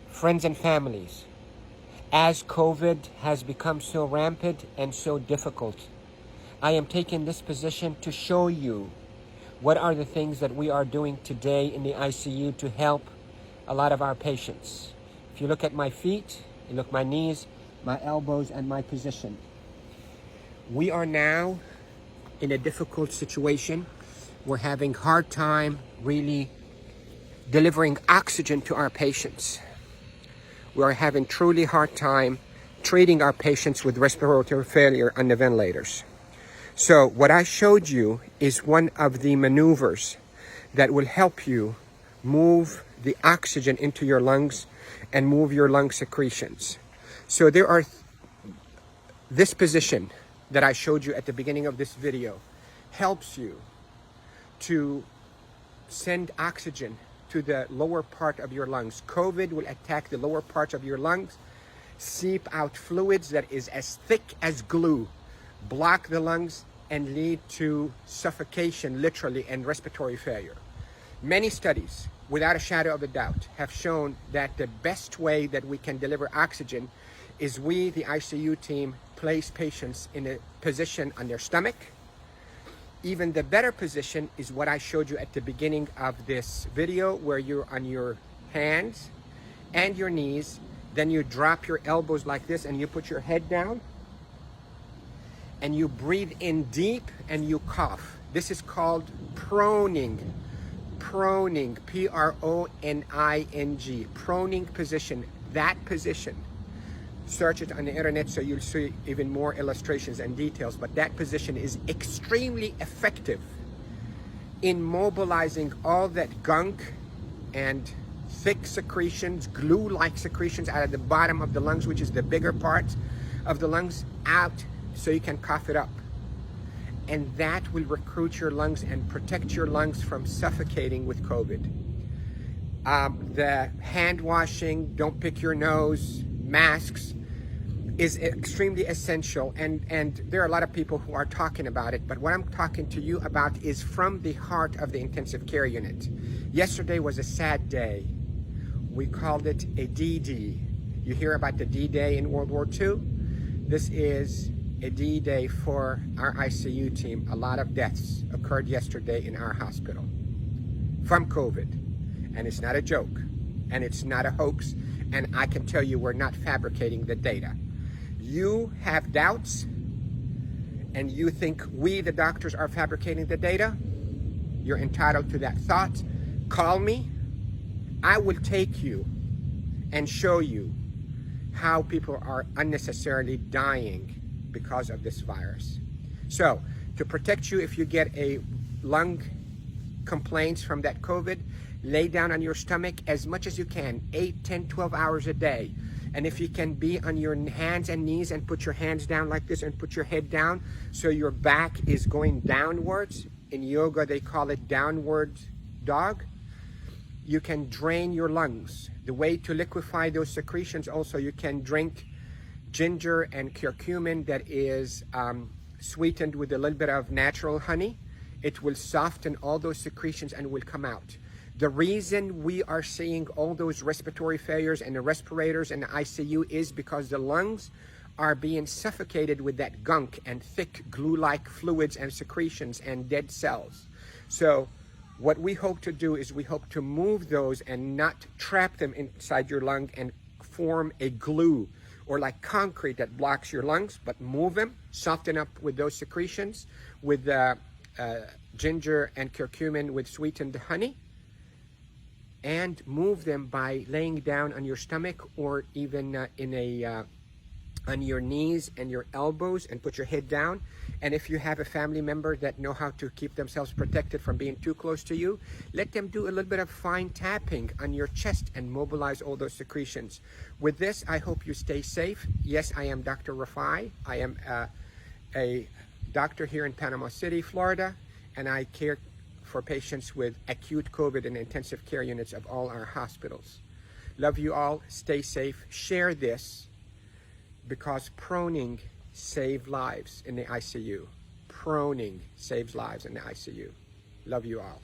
Friends and families, as COVID has become so rampant and so difficult, I am taking this position to show you what are the things that we are doing today in the ICU to help a lot of our patients. If you look at my feet, you look at my knees, my elbows, and my position. We are now in a difficult situation. We're having hard time really delivering oxygen to our patients. We are having truly hard time treating our patients with respiratory failure on the ventilators. So what I showed you is one of the maneuvers that will help you move the oxygen into your lungs and move your lung secretions. So there are this position that I showed you at the beginning of this video helps you to send oxygen to the lower part of your lungs. COVID will attack the lower parts of your lungs, seep out fluids that is as thick as glue, block the lungs, and lead to suffocation, literally, and respiratory failure. Many studies, without a shadow of a doubt, have shown that the best way that we can deliver oxygen is we, the ICU team, place patients in a position on their stomach. Even the better position is what I showed you at the beginning of this video, where you're on your hands and your knees, then you drop your elbows like this and you put your head down and you breathe in deep and you cough. This is called proning. Proning, P-R-O-N-I-N-G, proning position. That position, search it on the internet so you'll see even more illustrations and details, but that position is extremely effective in mobilizing all that gunk and thick secretions, glue-like secretions out of the bottom of the lungs, which is the bigger part of the lungs, out so you can cough it up. And that will recruit your lungs and protect your lungs from suffocating with COVID. The hand washing, don't pick your nose, masks, is extremely essential, and there are a lot of people who are talking about it, but what I'm talking to you about is from the heart of the intensive care unit. Yesterday was a sad day. We called it a D-Day. You hear about the D-Day in World War II? This is a D-Day for our ICU team. A lot of deaths occurred yesterday in our hospital from COVID, and it's not a joke, and it's not a hoax, and I can tell you we're not fabricating the data. You have doubts and you think we, the doctors, are fabricating the data. You're entitled to that thought. Call me. I will take you and show you how people are unnecessarily dying because of this virus. So, to protect you if you get a lung complaints from that COVID, lay down on your stomach as much as you can, 8, 10, 12 hours a day. And if you can be on your hands and knees and put your hands down like this and put your head down so your back is going downwards. In yoga, they call it downward dog. You can drain your lungs. The way to liquefy those secretions also, you can drink ginger and curcumin that is sweetened with a little bit of natural honey. It will soften all those secretions and will come out. The reason we are seeing all those respiratory failures and the respirators and the ICU is because the lungs are being suffocated with that gunk and thick glue-like fluids and secretions and dead cells. So what we hope to do is we hope to move those and not trap them inside your lung and form a glue or like concrete that blocks your lungs, but move them, soften up with those secretions with ginger and curcumin with sweetened honey, and move them by laying down on your stomach or even on your knees and your elbows and put your head down. And if you have a family member that know how to keep themselves protected from being too close to you, let them do a little bit of fine tapping on your chest and mobilize all those secretions. With this, I hope you stay safe. Yes, I am Dr. Rafai. I am a doctor here in Panama City, Florida, and I care for patients with acute COVID in intensive care units of all our hospitals. Love you all. Stay safe. Share this because proning saves lives in the ICU. proning saves lives in the ICU. Love you all.